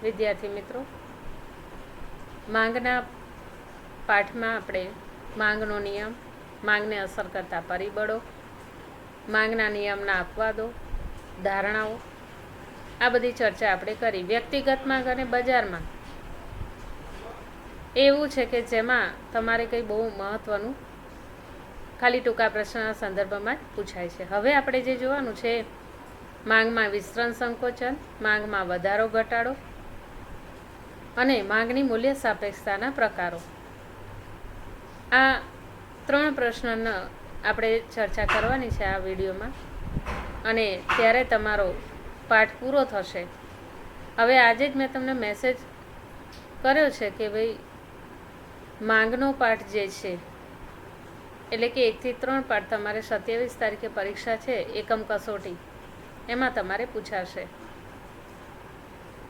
વિદ્યાર્થી મિત્રો, માંગના પાઠમાં આપણે માંગનો નિયમ, માંગને અસર કરતા પરિબળો, માંગના નિયમના અપવાદો, ધારણાઓ, આ બધી ચર્ચા આપણે કરી. વ્યક્તિગત માંગ અને બજારમાં એવું છે કે જેમાં તમારે કંઈ બહુ મહત્ત્વનું ખાલી ટૂંકા પ્રશ્નના સંદર્ભમાં જ પૂછાય છે. હવે આપણે જે જોવાનું છે, માંગમાં વિસ્તરણ સંકોચન, માંગમાં વધારો ઘટાડો અને માંગની મૂલ્ય સાપેક્ષતાના પ્રકારો. આ 3 પ્રશ્નનો આપણે ચર્ચા કરવાની છે આ વિડીયોમાં, અને ત્યારે તમારો પાઠ પૂરો થશે. હવે આજે જ મેં તમને મેસેજ કર્યો છે કે ભાઈ માંગનો પાઠ જે છે, એટલે કે 1 થી 3 પાઠ તમારે 27 તારીખે પરીક્ષા છે, એકમ કસોટી, એમાં તમારે પૂછાશે.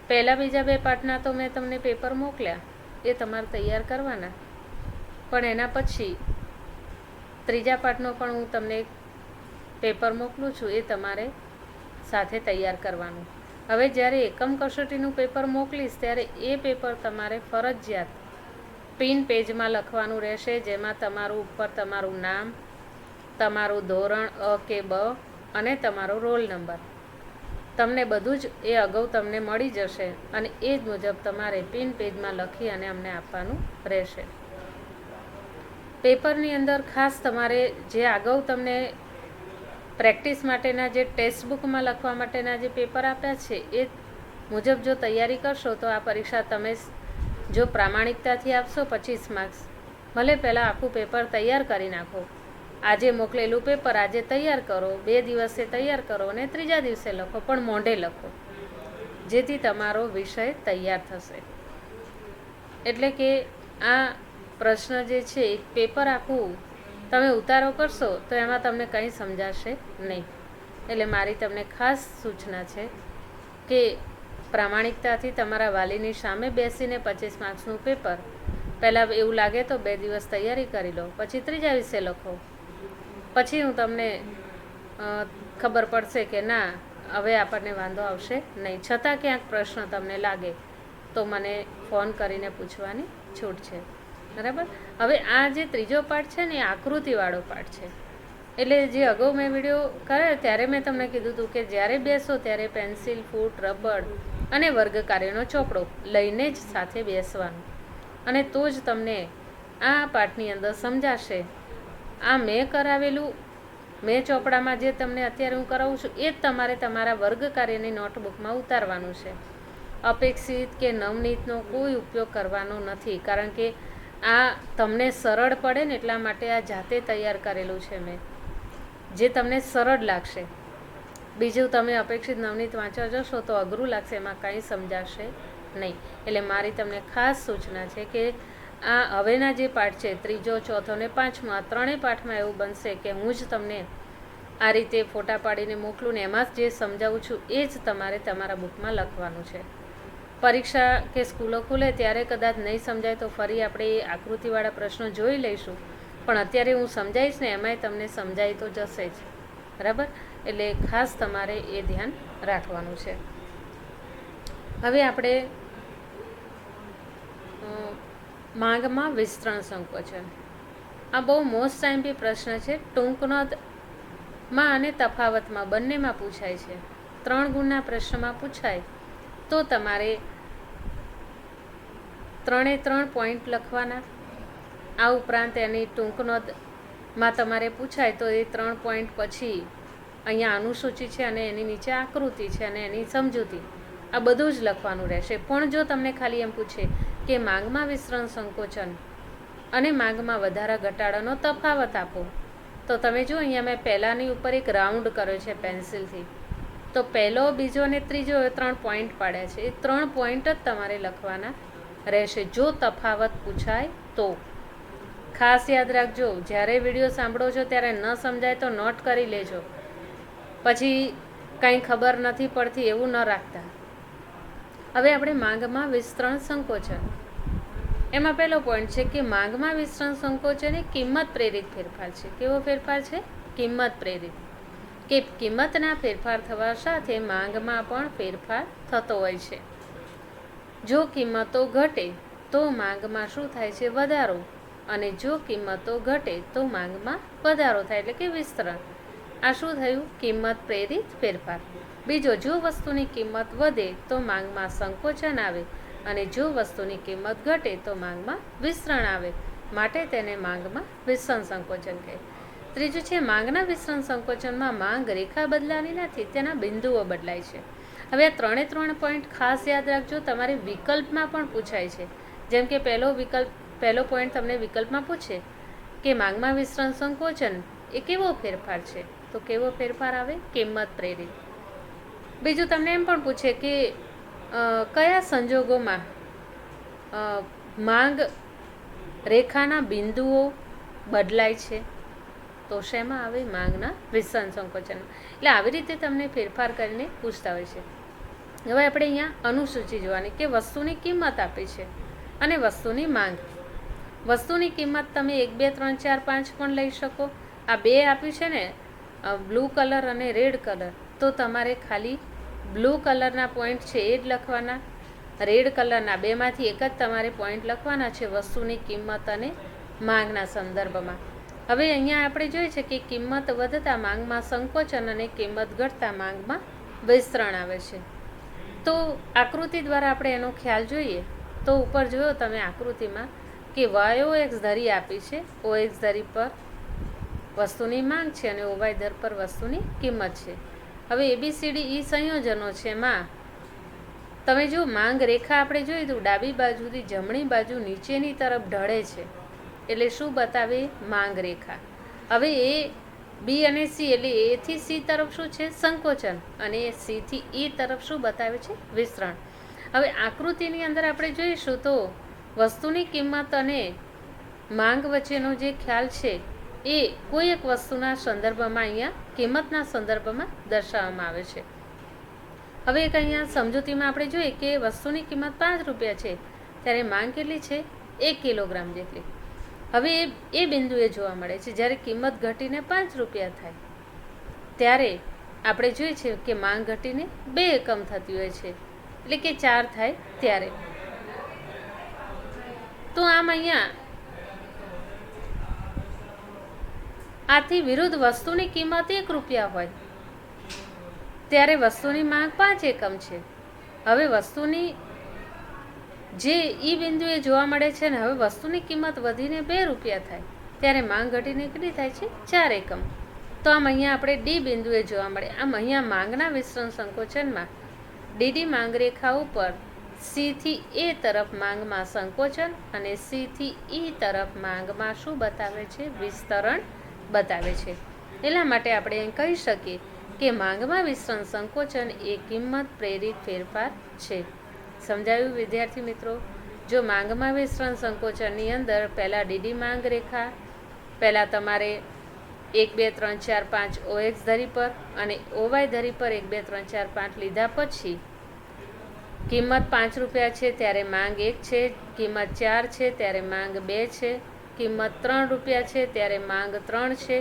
પહેલા બીજા 2 પાઠના તો મેં તમને પેપર મોકલ્યા, એ તમારે તૈયાર કરવાના, પણ એના પછી ત્રીજા પાઠનો પણ હું તમને પેપર મોકલું છું, એ તમારે સાથે તૈયાર કરવાનું. હવે જ્યારે એકમ કસોટીનું પેપર મોકલીશ ત્યારે એ પેપર તમારે ફરજિયાત પિન પેજમાં લખવાનું રહેશે, જેમાં તમારું ઉપર તમારું નામ, તમારું ધોરણ અ કે બ અને તમારો રોલ નંબર, તમને બધું જ એ અગાઉ તમને મળી જશે, અને એ જ મુજબ તમારે પિન પેજમાં લખી અને અમને આપવાનું રહેશે. પેપરની અંદર ખાસ તમારે જે અગાઉ તમને પ્રેક્ટિસ માટેના જે ટેક્સ્ટ બુકમાં લખવા માટેના જે પેપર આપ્યા છે, એ મુજબ જો તૈયારી કરશો તો આ પરીક્ષા તમે જો પ્રામાણિકતાથી આપશો 25 માર્ક્સ, ભલે પહેલાં આખું પેપર તૈયાર કરી નાખો, આજે મોકલેલું પેપર આજે તૈયાર કરો, 2 દિવસે તૈયાર કરો અને 3જા દિવસે લખો, પણ મોઢે લખો, જેથી તમારો વિષય તૈયાર થશે. એટલે કે આ પ્રશ્ન જે છે, પેપર આખું તમે ઉતારો કરશો તો એમાં તમને કંઈ સમજાશે નહીં. એટલે મારી તમને ખાસ સૂચના છે કે પ્રામાણિકતાથી તમારા વાલીની સામે બેસીને 25 માર્ક્સનું પેપર પહેલાં એવું લાગે તો 2 દિવસ તૈયારી કરી લો, પછી 3જા વિશે લખો, પછી હું તમને ખબર પડશે કે ના હવે આપણને વાંધો આવશે નહીં. છતાં ક્યાંક પ્રશ્ન તમને લાગે તો મને ફોન કરીને પૂછવાની છૂટ છે, બરાબર. હવે આ જે 3જો પાઠ છે ને, એ આકૃતિવાળો પાઠ છે. એટલે જે અગાઉ મેં વિડીયો કર્યો ત્યારે મેં તમને કીધું હતું કે જ્યારે બેસો ત્યારે પેન્સિલ, ફૂટ, રબર અને વર્ગકાર્યનો ચોપડો લઈને જ સાથે બેસવાનું, અને તો જ તમને આ પાઠની અંદર સમજાશે. આ મેં કરાવેલું, મેં ચોપડામાં જે તમને અત્યારે હું કરાવું છું, એ જ તમારે તમારા વર્ગકાર્યની નોટબુકમાં ઉતારવાનું છે. અપેક્ષિત કે નવનીતનો કોઈ ઉપયોગ કરવાનો નથી, કારણ કે આ તમને સરળ પડે ને એટલા માટે આ જાતે તૈયાર કરેલું છે મેં, જે તમને સરળ લાગશે. બીજું તમે અપેક્ષિત નવનીત વાંચવા જશો તો અઘરું લાગશે, એમાં કંઈ સમજાશે નહીં. એટલે મારી તમને ખાસ સૂચના છે કે આ હવેના જે પાઠ છે, 3જો, 4થો અને 5મો, આ 3ય પાઠમાં એવું બનશે કે હું જ તમને આ રીતે ફોટા પાડીને મોકલું ને એમાં જ જે સમજાવું છું એ જ તમારે તમારા બુકમાં લખવાનું છે. પરીક્ષા કે સ્કૂલો ખુલે ત્યારે કદાચ નહીં સમજાય તો ફરી આપણે એ આકૃતિવાળા પ્રશ્નો જોઈ લઈશું, પણ અત્યારે હું સમજાવીશ ને એમાંય તમને સમજાય તો જશે જ, બરાબર. એટલે ખાસ તમારે એ ધ્યાન રાખવાનું છે. હવે આપણે માંગમાં વિસ્તરણ સંકોચન, આ બહુ મોસ્ટ ટાઈમથી પ્રશ્ન છે. ટૂંક નોંધમાં અને તફાવતમાં બંનેમાં પૂછાય છે. 3 ગુણના પ્રશ્નમાં પૂછાય તો તમારે 3 પોઈન્ટ લખવાના. આ ઉપરાંત એની ટૂંક નોંધમાં તમારે પૂછાય તો એ 3 પોઈન્ટ પછી અહીંયા અનુસૂચિ છે અને એની નીચે આકૃતિ છે અને એની સમજૂતી, આ બધું જ લખવાનું રહેશે. પણ જો તમને ખાલી એમ પૂછે કે માંગમાં વિસ્તરણ સંકોચન અને માંગમાં વધારા ઘટાડાનો તફાવત આપો, તો તમે જો અહીંયા મેં પહેલાંની ઉપર એક રાઉન્ડ કર્યો છે પેન્સિલથી, તો પહેલો, બીજો અને ત્રીજો 3 પોઈન્ટ પાડ્યા છે. એ 3 પોઈન્ટ જ તમારે લખવાના રહેશે જો તફાવત પૂછાય તો. ખાસ યાદ રાખજો, જ્યારે વિડીયો સાંભળો છો ત્યારે ન સમજાય તો નોટ કરી લેજો, પછી કંઈ ખબર નથી પડતી એવું ન રાખતા. હવે આપણે માંગમાં વિસ્તરણ સંકોચન, એમાં પહેલો પોઈન્ટ છે કે માંગમાં વિસ્તરણ સંકોચન એ કિંમત પ્રેરિત ફેરફાર છે. કેવો ફેરફાર છે? કિંમત પ્રેરિત. કે કિંમતના ફેરફાર થવા સાથે માંગમાં પણ ફેરફાર થતો હોય છે. જો કિંમતો ઘટે તો માંગમાં શું થાય છે? વધારો. અને જો કિંમતો ઘટે તો માંગમાં વધારો થાય, એટલે કે વિસ્તરણ. આ શું થયું? કિંમત પ્રેરિત ફેરફાર. બીજો, જો વસ્તુની કિંમત વધે તો માંગમાં સંકોચન આવે અને જો વસ્તુની કિંમત ઘટે તો માંગમાં વિસ્તરણ આવે, માટે તેને માંગમાં વિસ્તરણ સંકોચન કહે. ત્રીજું છે માંગના વિસ્તરણ સંકોચનમાં માંગ રેખા બદલાની નથી, તેના બિંદુઓ બદલાય છે. હવે આ 3 પોઈન્ટ ખાસ યાદ રાખજો, તમારે વિકલ્પમાં પણ પૂછાય છે. જેમ કે પહેલો પોઈન્ટ તમને વિકલ્પમાં પૂછે કે માંગમાં વિસ્તરણ સંકોચન એ કેવો ફેરફાર છે, તો કેવો ફેરફાર આવે? કિંમત પ્રેરિત. બીજું તમને એમ પણ પૂછે કે કયા સંજોગોમાં માંગ રેખાના બિંદુઓ બદલાય છે, તો શેમાં આવે? માંગના વિસ્તરણ સંકોચન. એટલે આવી રીતે તમને ફેરફાર કરીને પૂછતા હોય છે. હવે આપણે અહીંયા અનુસૂચિ જોવાની કે વસ્તુની કિંમત આપી છે અને વસ્તુની માંગ. વસ્તુની કિંમત તમે 1, 2, 3, 4, 5 પણ લઈ શકો. આ બે આપ્યું છે ને, બ્લુ કલર અને રેડ કલર, તો તમારે ખાલી બ્લુ કલરના પોઈન્ટ છે એ જ લખવાના, રેડ કલરના બેમાંથી એક જ તમારે પોઈન્ટ લખવાના છે વસ્તુની કિંમત અને માંગના સંદર્ભમાં. હવે અહીંયા આપણે જોઈએ છે કે કિંમત વધતા માંગમાં સંકોચન અને કિંમત ઘટતા માંગમાં વિસ્તરણ આવે છે. તો આકૃતિ દ્વારા આપણે એનો ખ્યાલ જોઈએ તો ઉપર જોયો તમે આકૃતિમાં કે YOX ધરી આપી છે, OX ધરી પર વસ્તુની માંગ છે અને OY ધર પર વસ્તુની કિંમત છે. હવે ABCD E સંયોજનો છે. માં તમે જો માંગ રેખા આપણે જોઈ તો ડાબી બાજુથી જમણી બાજુ નીચેની તરફ ઢળે છે, એટલે શું બતાવે? માંગ રેખા. હવે એ બી અને સી, એટલે એ થી સી તરફ શું છે? સંકોચન, અને સી થી ઈ તરફ શું બતાવે છે? વિસ્તરણ. હવે આકૃતિની અંદર આપણે જોઈશું તો વસ્તુની કિંમત અને માંગ વચ્ચેનો જે ખ્યાલ છે એ કોઈ એક વસ્તુના સંદર્ભમાં અહીંયા કિંમતના સંદર્ભમાં દર્શાવવામાં આવે છે. હવે એક અહીંયા સમજૂતીમાં આપણે જોઈએ કે વસ્તુની કિંમત 5 રૂપિયા છે ત્યારે માંગ કેટલી છે? 1 કિલોગ્રામ જેટલી. હવે એ બિંદુએ જોવા મળે છે જ્યારે કિંમત ઘટીને 5 રૂપિયા થાય ત્યારે આપણે જોઈએ છે કે માંગ ઘટીને 2 એકમ થતી હોય છે, એટલે કે 4 થાય ત્યારે. તો આમ અહીંયા આથી વિરુદ્ધ વસ્તુની કિંમત 1 રૂપિયા હોય ત્યારે વસ્તુની માંગ 5 એકમ છે. હવે વસ્તુની જે ઈ બિંદુએ જોવા મળે છે ને, હવે વસ્તુની કિંમત વધીને 2 રૂપિયા થાય ત્યારે માંગ ઘટીને કેટલી થાય છે? 4 એકમ. તો આમ અહીંયા આપણે ડી બિંદુએ જોવા મળે. આમ અહીંયા માંગના વિસ્તરણ સંકોચનમાં ડીડી માંગ રેખા ઉપર સી થી એ તરફ માંગમાં સંકોચન અને સી થી ઈ તરફ માંગમાં શું બતાવે છે? વિસ્તરણ બતાવે છે. એટલા માટે આપણે એમ કહી શકીએ કે માંગમાં વિસ્તરણ સંકોચન એ કિંમત પ્રેરિત ફેરફાર છે. સમજાયું વિદ્યાર્થી મિત્રો? જો માંગમાં વિસ્તરણ સંકોચનની અંદર પહેલાં ડીડી માંગ રેખા, પહેલાં તમારે 1, 2, 3, 4, 5 OX ધરી પર અને OY ધરી પર 1, 2, 3, 4, 5 લીધા પછી કિંમત 5 રૂપિયા છે ત્યારે માંગ 1 છે, કિંમત 4 છે ત્યારે માંગ 2 છે, કિંમત 3 રૂપિયા છે ત્યારે માંગ 3 છે,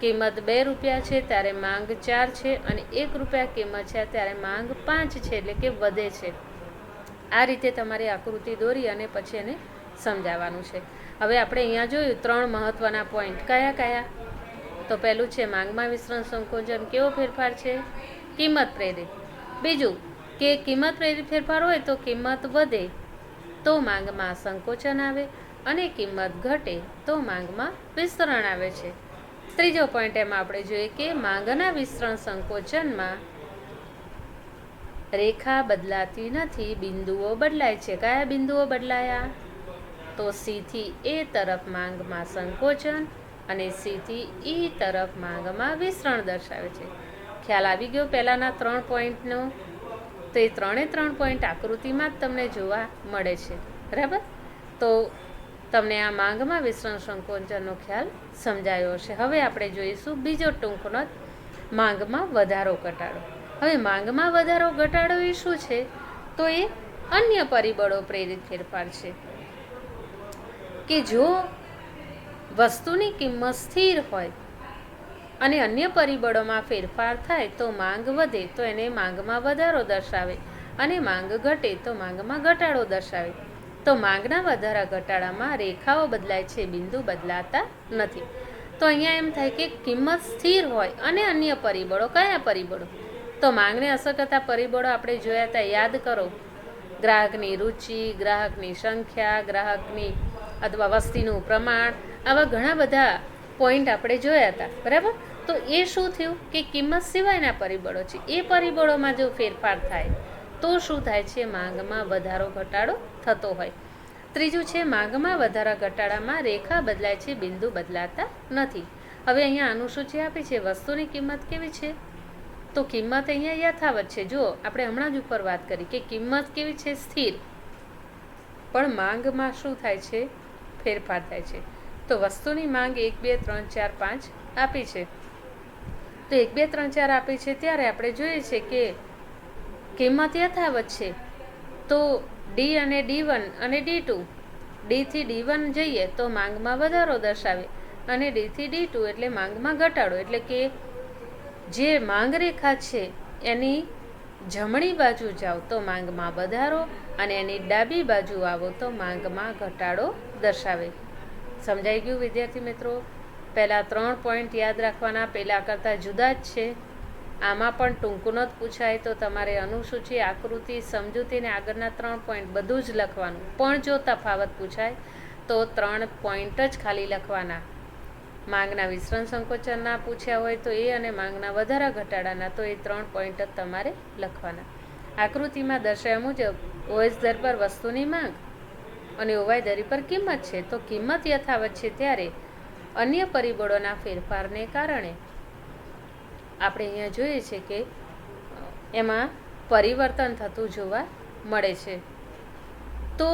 કિંમત 2 રૂપિયા છે ત્યારે માંગ 4 છે અને 1 રૂપિયા કિંમત છે ત્યારે માંગ 5 છે, એટલે કે વધે છે. આ રીતે તમારી આકૃતિ દોરી અને પછી એને સમજાવવાનું છે. હવે આપણે અહીંયા જોયું 3 મહત્વના પોઈન્ટ. કયા કયા? તો પહેલું છે માંગમાં વિસ્તરણ સંકોચન કેવો ફેરફાર છે? કિંમત પ્રેરિત. બીજું કે કિંમત પ્રેરિત ફેરફાર હોય તો કિંમત વધે તો માંગમાં સંકોચન આવે અને કિંમત ઘટે તો માંગમાં વિસ્તરણ આવે છે. ત્રીજો પોઈન્ટ એમાં આપણે જોઈએ કે માંગના વિસ્તરણ સંકોચનમાં રેખા બદલાતી નથી, બિંદુઓ બદલાય છે. કયા બિંદુઓ બદલાયા? તો સી થી એ તરફ માંગમાં સંકોચન અને સી થી ઈ તરફ માંગમાં વિસ્તરણ દર્શાવે છે. ખ્યાલ આવી ગયો પહેલાંના 3 પોઈન્ટનો? તો એ 3 પોઈન્ટ આકૃતિમાં જ તમને જોવા મળે છે. બરાબર? તો તમને આ માંગમાં વિસ્તરણ સંકોચનનો ખ્યાલ સમજાયો હશે. હવે આપણે જોઈશું બીજો ટૂંકનો માંગમાં વધારો ઘટાડો. હવે માંગમાં વધારો ઘટાડો એ શું છે? તો એ અન્ય પરિબળો પ્રેરિત ફેરફાર છે કે જો વસ્તુની કિંમત સ્થિર હોય અને અન્ય પરિબળોમાં ફેરફાર થાય તો માંગ વધે તો એને માંગમાં વધારો દર્શાવે અને માંગ ઘટે તો માંગમાં ઘટાડો દર્શાવે. તો માંગના વધારા ઘટાડામાં રેખાઓ બદલાય છે, બિંદુ બદલાતા નથી. તો અહીંયા એમ થાય કે કિંમત સ્થિર હોય અને અન્ય પરિબળો. કયા પરિબળો? તો માંગને અસર કરતા પરિબળો આપણે જોયા હતા, યાદ કરો. ગ્રાહકની રુચિ, ગ્રાહકની સંખ્યા, ગ્રાહકની અથવા વસ્તીનું પ્રમાણ, આવા ઘણા બધા પોઈન્ટ આપણે જોયા હતા, બરાબર. તો એ શું થયું કે કિંમત સિવાયના પરિબળો છે, એ પરિબળોમાં જો ફેરફાર થાય તો શું થાય છે? માંગમાં વધારો ઘટાડો થતો હોય. ત્રીજું છે માંગમાં વધારા ઘટાડામાં રેખા બદલાય છે, બિંદુ બદલાતા નથી. હવે અહીંયા અનુસૂચિ આપી છે, વસ્તુની કિંમત કેવી છે? તો કિંમત અહીંયા યથાવત છે. જુઓ, આપણે હમણાં જ ઉપર વાત કરી કે કિંમત કેવી છે? સ્થિર. પણ માંગમાં શું થાય છે? ફેરફાર થાય છે. તો વસ્તુની માંગ 1, 2, 3, 4, 5 આપી છે. તો 1, 2, 3, 4 આપી છે ત્યારે આપણે જોઈએ છે કે કિંમત યથાવત છે. તો ડી અને D1 અને D2, ડી થી D1 જઈએ તો માંગમાં વધારો દર્શાવે અને ડી થી D2 એટલે માંગમાં ઘટાડો. એટલે કે જે માંગ રેખા છે એની જમણી બાજુ જાઓ તો માંગમાં વધારો અને એની ડાબી બાજુ આવો તો માંગમાં ઘટાડો દર્શાવે. સમજાઈ ગયું વિદ્યાર્થી મિત્રો? પહેલાં 3 પોઈન્ટ યાદ રાખવાના, પહેલાં કરતાં જુદા જ છે. આમાં પણ ટૂંકું જ પૂછાય તો તમારે અનુસૂચિ, આકૃતિ, સમજૂતી અને આગળના 3 પોઈન્ટ બધું જ લખવાનું. પણ જો તફાવત પૂછાય તો 3 પોઈન્ટ જ ખાલી લખવાના. માંગના વિસ્તરણ સંકોચનના પૂછ્યા હોય તો એ અને માંગના વધારા ઘટાડાના તો એ 3 પોઈન્ટ જ તમારે લખવાના. આકૃતિમાં દર્શાવ્યા મુજબ ઓએસ દર પર વસ્તુની માંગ અને ઓવાય દર પર કિંમત છે. તો કિંમત યથાવત છે ત્યારે અન્ય પરિબળોના ફેરફારને કારણે આપણે અહીંયા જોઈએ છે કે એમાં પરિવર્તન થતું જોવા મળે છે. તો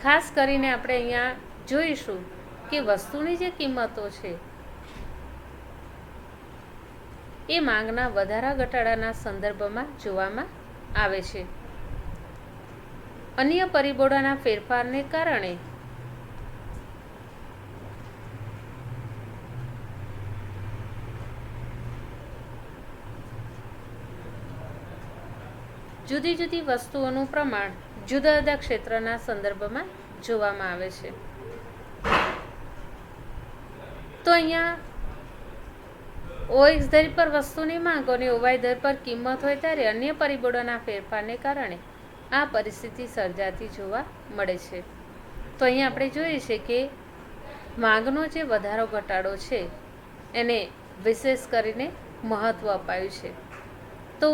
ખાસ કરીને આપણે અહીંયા જોઈશું કે વસ્તુની જે કિંમતો છે એ માંગના વધારા ઘટાડાના સંદર્ભમાં જોવામાં આવે છે. અન્ય પરિબળોના ફેરફારને કારણે જુદી જુદી વસ્તુઓનું પ્રમાણ જુદા જુદા ક્ષેત્રના સંદર્ભમાં જોવામાં આવે છે. તો અહીંયા ઓએક્સ દર પર વસ્તુની માંગ અને ઓવાય દર પર કિંમત હોય ત્યારે અન્ય પરિબળોના ફેરફારને કારણે આ પરિસ્થિતિ સર્જાતી જોવા મળે છે. તો અહીંયા આપણે જોઈએ છે કે માંગનો જે વધારો ઘટાડો છે એને વિશેષ કરીને મહત્ત્વ અપાયું છે. તો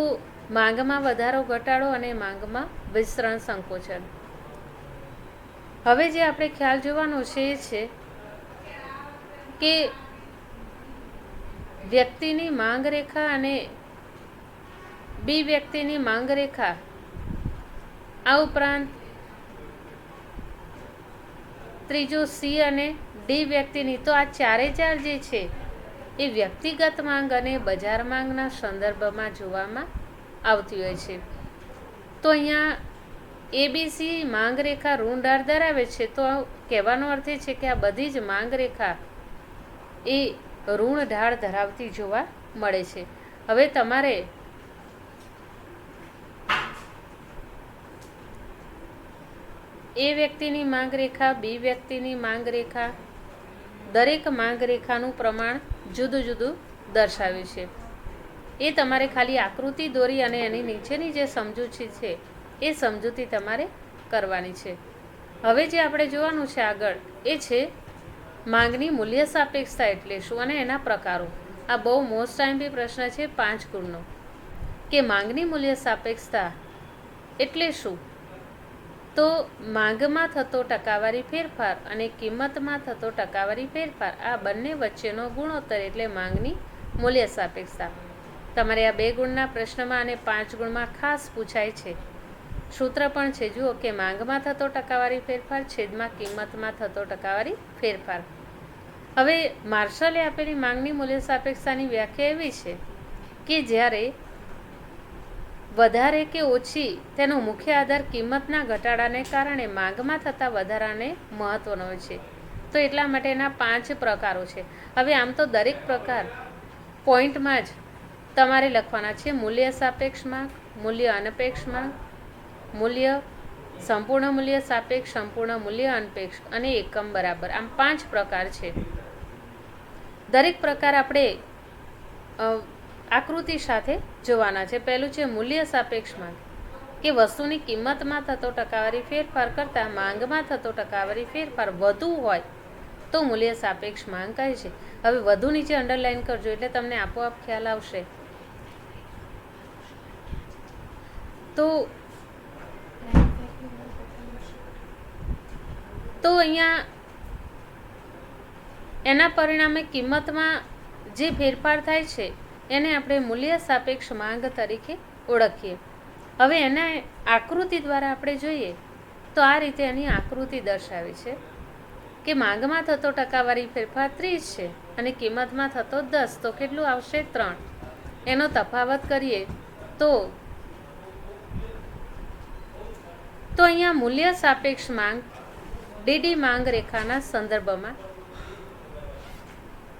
માંગમાં વધારો ઘટાડો અને માંગમાં વિસ્તરણ સંકોચન. હવે જે આપણે ખ્યાલ જોવાનો છે એ છે કે વ્યક્તિની માંગ રેખા અને બી વ્યક્તિની માંગ રેખા, આ ઉપરાંત ત્રીજો સી અને ડી વ્યક્તિની, તો આ ચારે ચાર જે છે એ વ્યક્તિગત માંગ અને બજાર માંગના સંદર્ભમાં જોવામાં આવતી હોય છે. તો અહીંયા એબીસી માંગ રેખા ઋણ ઢાળ ધરાવે છે. તો કહેવાનો અર્થ એ છે કે આ બધી જ માંગ રેખા એ ઋણ ઢાળ ધરાવતી જોવા મળે છે. હવે તમારે એ વ્યક્તિની માંગ રેખા, બી વ્યક્તિની માંગ રેખા, દરેક માંગ રેખાનું પ્રમાણ જુદું જુદું દર્શાવ્યું છે. એ તમારે ખાલી આકૃતિ દોરી અને એની નીચેની જે સમજૂતી છે એ સમજૂતી તમારે કરવાની છે. હવે જે આપણે જોવાનું છે આગળ એ છે માંગની મૂલ્ય સાપેક્ષતા એટલે શું અને એના પ્રકારો. આ બહુ મોસ્ટ ટાઈમ પ્રશ્ન છે 5 ગુણનો, કે માંગની મૂલ્ય સાપેક્ષતા એટલે શું? તો માંગમાં થતો ટકાવારી ફેરફાર અને કિંમતમાં થતો ટકાવારી ફેરફાર, આ બંને વચ્ચેનો ગુણોત્તર એટલે માંગની મૂલ્ય સાપેક્ષતા. તમારે આ 2 ગુણના પ્રશ્નમાં અને 5 ગુણમાં ખાસ પૂછાય છે. સૂત્ર પણ છે, જુઓ કે માંગમાં થતો ટકાવારી ફેરફાર છેદમાં કિંમતમાં થતો ટકાવારી ફેરફાર. હવે માર્શલે આપેલી માંગની મૂલ્ય સાપેક્ષતાની વ્યાખ્યા એવી છે કે જ્યારે વધારે કે ઓછી તેનો મુખ્ય આધાર કિંમતના ઘટાડાને કારણે માંગમાં થતા વધારાને મહત્વનો હોય છે. તો એટલા માટેના 5 પ્રકારો છે. હવે આમ તો દરેક પ્રકાર પોઈન્ટમાં જ તમારે લખવાના છે મૂલ્ય સાપેક્ષ માંગ, મૂલ્ય અનપેક્ષ માંગ, મૂલ્ય સંપૂર્ણ મૂલ્ય સાપેક્ષ, સંપૂર્ણ મૂલ્ય અનપેક્ષ અને એકમ બરાબર. આમ 5 પ્રકાર છે. દરેક પ્રકાર આપણે આકૃતિ સાથે જોવાના છે. પહેલું છે મૂલ્ય સાપેક્ષ માંગ, કે વસ્તુની કિંમતમાં થતો ટકાવારી ફેરફાર કરતાં માંગમાં થતો ટકાવારી ફેરફાર વધુ હોય તો મૂલ્ય સાપેક્ષ માંગ કહે છે. હવે વધુ નીચે અંડરલાઈન કરજો એટલે તમને આપોઆપ ખ્યાલ આવશે. તો અહીંયા એના પરિણામે કિંમતમાં જે ફેરફાર થાય છે એને આપણે મૂલ્ય સાપેક્ષ માંગ તરીકે ઓળખીએ. હવે એના આકૃતિ દ્વારા આપણે જોઈએ તો આ રીતે એની આકૃતિ દર્શાવી છે કે માંગમાં થતો ટકાવારી ફેરફાર 30 છે અને કિંમતમાં થતો 10, તો કેટલું આવશે? 3. એનો તફાવત કરીએ તો અહીંયા મૂલ્ય સાપેક્ષ માંગ ડીડી માંગ રેખાના સંદર્ભમાં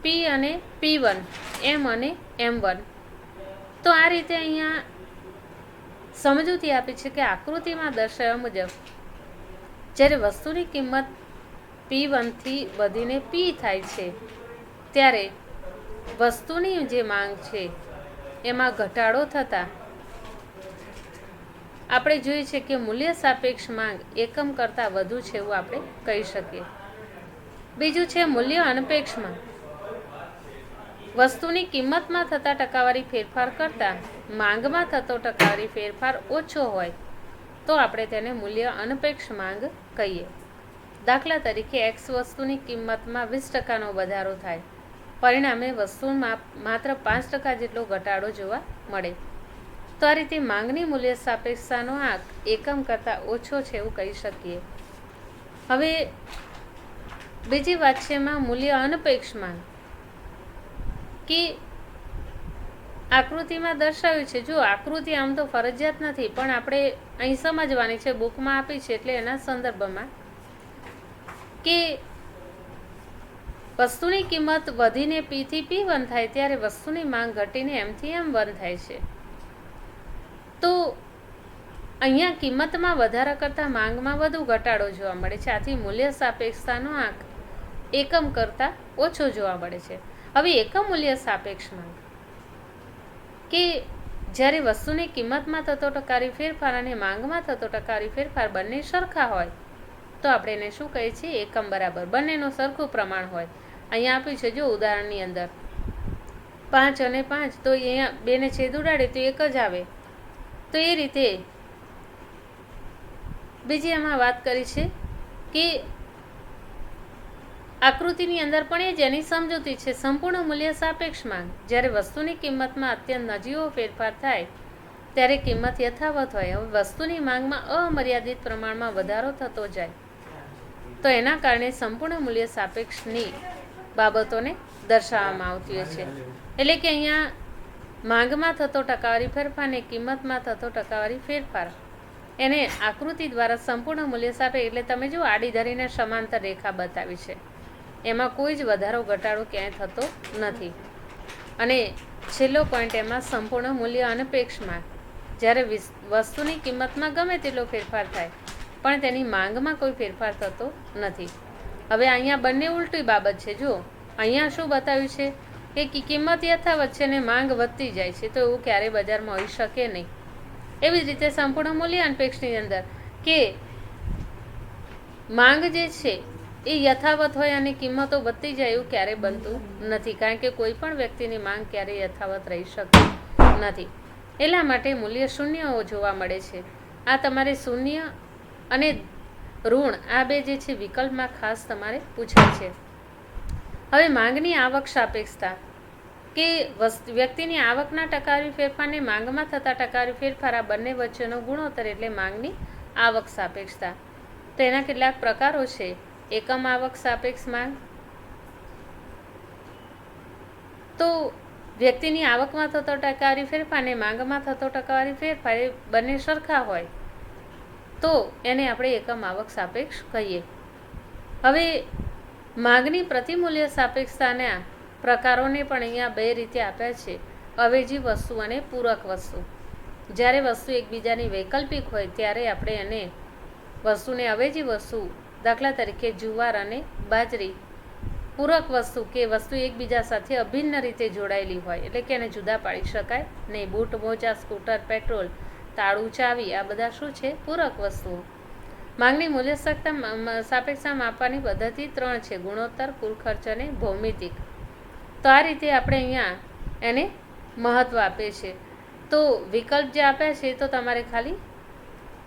P અને P1, M અને M1. તો આ રીતે અહીંયા સમજૂતી આપી છે કે આકૃતિમાં દર્શાવ્યા મુજબ જ્યારે વસ્તુની કિંમત P1 થી વધીને P થાય છે ત્યારે વસ્તુની જે માંગ છે એમાં ઘટાડો થતાં આપણે જોઈએ છે કે મૂલ્ય સાપેક્ષ માંગ એકમ કરતાં વધુ છે એવું આપણે કહી શકીએ. બીજું છે મૂલ્ય અનપેક્ષ માંગ. વસ્તુની કિંમતમાં થતા ટકાવારી ફેરફાર કરતાં માંગમાં થતો ટકાવારી ફેરફાર ઓછો હોય તો આપણે તેને મૂલ્ય અનપેક્ષ માંગ કહીએ. દાખલા તરીકે X વસ્તુની કિંમતમાં 20% વધારો થાય, પરિણામે વસ્તુમાં માત્ર 5% જેટલો ઘટાડો જોવા મળે તો આ રીતે માંગની મૂલ્ય સાપેક્ષતાનો આંક એકમ કરતાં ઓછો છે એવું કહી શકીએ. હવે બીજી વાત છે એમાં મૂલ્ય અનપેક્ષ માંગ, કે આકૃતિમાં દર્શાવ્યું છે. જો આકૃતિ આમ તો ફરજિયાત નથી પણ આપણે અહીં સમજવાની છે, બુકમાં આપી છે એટલે એના સંદર્ભમાં, કે વસ્તુની કિંમત વધીને P થી P1 થાય ત્યારે વસ્તુની માંગ ઘટીને M થી M1 થાય છે. તો અહીંયા કિંમતમાં વધારા કરતાં માંગમાં વધુ ઘટાડો જોવા મળે છે. આથી મૂલ્ય સાપેક્ષતાનો આંક એકમ કરતાં ઓછો જોવા મળે છે. હવે એકમ મૂલ્ય સાપેક્ષ માંગ, કે જ્યારે વસ્તુની કિંમતમાં થતો ટકાવારી ફેરફાર અને માંગમાં થતો ટકાવારી ફેરફાર બંને સરખા હોય તો આપણે એને શું કહીએ છીએ? એકમ બરાબર. બંનેનું સરખું પ્રમાણ હોય. અહીંયા આપ્યું છે જો ઉદાહરણની અંદર 5 અને 5, તો અહીંયા 2 ને છેદ ઉડાડે તો 1 જ આવે. તો એ રીતે બીજી એમાં વાત કરી છે કે આકૃતિની અંદર પણ એ જ એની સમજૂતી છે. સંપૂર્ણ મૂલ્ય સાપેક્ષ માંગ, જ્યારે વસ્તુની કિંમતમાં અત્યંત નજીવો ફેરફાર થાય ત્યારે કિંમત યથાવત હોય. હવે વસ્તુની માંગમાં અમર્યાદિત પ્રમાણમાં વધારો થતો જાય તો એના કારણે સંપૂર્ણ મૂલ્ય સાપેક્ષની બાબતોને દર્શાવવામાં આવતી હોય છે. એટલે કે અહીંયા માંગમાં થતો ટકાવારી ફેરફાર અને કિંમતમાં થતો ટકાવારી ફેરફાર એને આકૃતિ દ્વારા સંપૂર્ણ મૂલ્ય સાપેક્ષ, એટલે તમે જો આડી ધરીને સમાંતર રેખા બતાવી છે, એમાં કોઈ જ વધારો ઘટાડો ક્યાંય થતો નથી. અને છેલ્લો પોઈન્ટ એમાં સંપૂર્ણ મૂલ્ય અનપેક્ષ માંગ, જ્યારે વસ્તુની કિંમતમાં ગમે તેટલો ફેરફાર થાય પણ તેની માંગમાં કોઈ ફેરફાર થતો નથી. હવે અહીંયા બંને ઉલટી બાબત છે. જો અહીંયા શું બતાવ્યું છે કે કિંમત યથાવત છે અને માંગ વધતી જાય છે, તો એવું ક્યારેય બજારમાં હોઈ શકે નહીં. એવી જ રીતે સંપૂર્ણ મૂલ્ય અનપેક્ષની અંદર કે માંગ જે છે એ યથાવત હોય અને કિંમતો વધતી જાય એવું ક્યારેય બનતું નથી, કારણ કે કોઈ પણ વ્યક્તિની માંગ ક્યારેય યથાવત રહી શકતી નથી. એટલા માટે મૂલ્ય શૂન્ય જોવા મળે છે. આ તમારે શૂન્ય અને ઋણ આ બે જે છે વિકલ્પમાં ખાસ તમારે પૂછાય છે. હવે માંગની આવક સાપેક્ષતા, કે વ્યક્તિની આવકના ટકાવારી ફેરફારને માંગમાં થતા ટકાવારી ફેરફાર આ બંને વચ્ચેનો ગુણોત્તર એટલે માંગની આવક સાપેક્ષતા. તો એના કેટલાક પ્રકારો છે. એકમ આવક સાપેક્ષ માંગ, તો વ્યક્તિની આવકમાં થતો ટકાવારી ફેરફાર અને માંગમાં થતો ટકાવારી ફેરફાર એ બંને સરખા હોય તો એને આપણે એકમ આવક સાપેક્ષ કહીએ. હવે માંગની પ્રતિમૂલ્ય સાપેક્ષતાના પ્રકારોને પણ અહીંયા બે રીતે આપ્યા છે. અવેજી વસ્તુ અને પૂરક વસ્તુ. જ્યારે વસ્તુ એકબીજાની વૈકલ્પિક હોય ત્યારે આપણે એને વસ્તુને અવેજી વસ્તુ, દાખલા તરીકે જુવાર અને બાજરી, પૂરક વસ્તુ કે વસ્તુ એકબીજા સાથે અભિન્ન રીતે જોડાયેલી હોય એટલે કે એને જુદા પાડી શકાય નહીં. બૂટ, મોજા, સ્કૂટર, પેટ્રોલ, તાળું, ચાવી આ બધા શું છે? પૂરક વસ્તુઓ. માંગની મૂલ્ય સાપેક્ષતા માપવાની પદ્ધતિ 3 છે: ગુણોત્તર, કુલ ખર્ચ અને ભૌમિતિક. તો આ રીતે આપણે અહીંયા એને મહત્ત્વ આપે છે. તો વિકલ્પ જે આપ્યા છે એ તો તમારે ખાલી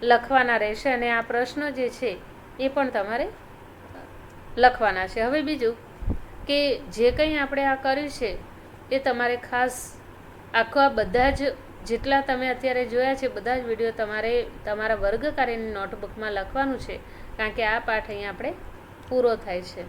લખવાના રહેશે અને આ પ્રશ્નો જે છે એ પણ તમારે લખવાના છે. હવે બીજું કે જે કંઈ આપણે આ કર્યું છે એ તમારે ખાસ આખા બધા જ જેટલા તમે અત્યારે જોયા છે બધા જ વિડીયો તમારે તમારા વર્ગ કાર્યની નોટબુકમાં લખવાનું છે, કારણ કે આ પાઠ અહીંયા આપણે પૂરો થાય છે.